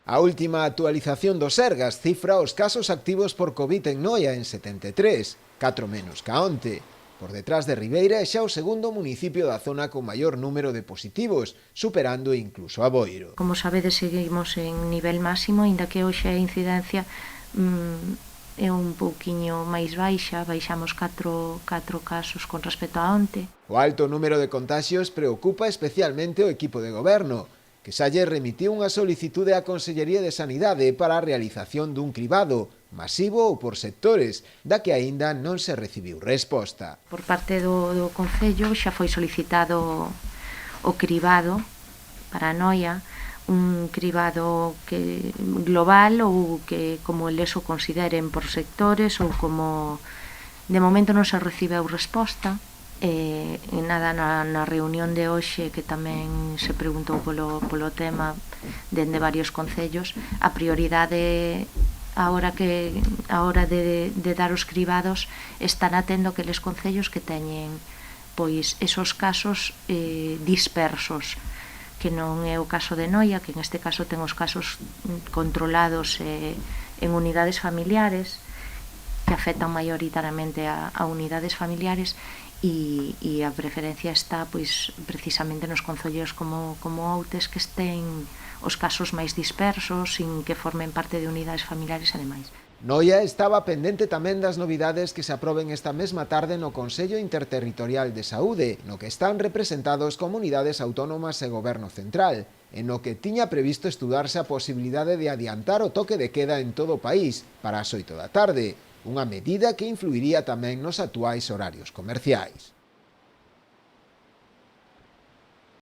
A última actualización do Sergas cifra os casos activos por COVID en Noia en 73, 4 menos ca onte. Por detrás de Ribeira é xa o segundo municipio da zona con maior número de positivos, superando incluso a Boiro. Como sabedes, seguimos en nivel máximo, inda que hoxe a incidencia é un pouquiño máis baixa, baixamos 4 casos con respecto a onte. O alto número de contagios preocupa especialmente o equipo de goberno, que xa lle remitiu unha solicitude á Consellería de Sanidade para a realización dun cribado, masivo ou por sectores, da que aínda non se recibiu resposta. Por parte do Concello xa foi solicitado o cribado para Noia, un cribado global ou que como eles o consideren por sectores ou como de momento non se recibeu resposta. E nada, na reunión de hoxe que tamén se preguntou polo tema dende varios concellos, a prioridade a hora de dar os cribados estará tendo aqueles concellos que teñen pois esos casos dispersos, que non é o caso de Noia, que en este caso ten os casos controlados en unidades familiares, que afectan maioritariamente a unidades familiares, e a preferencia está pois precisamente nos concellos como Outes, que estén os casos máis dispersos, sin que formen parte de unidades familiares e demais. Noia estaba pendente tamén das novidades que se aproben esta mesma tarde no Consello Interterritorial de Saúde, no que están representados comunidades autónomas e Goberno Central, en no que tiña previsto estudarse a posibilidade de adiantar o toque de queda en todo o país para as 8 da tarde, unha medida que influiría tamén nos actuais horarios comerciais.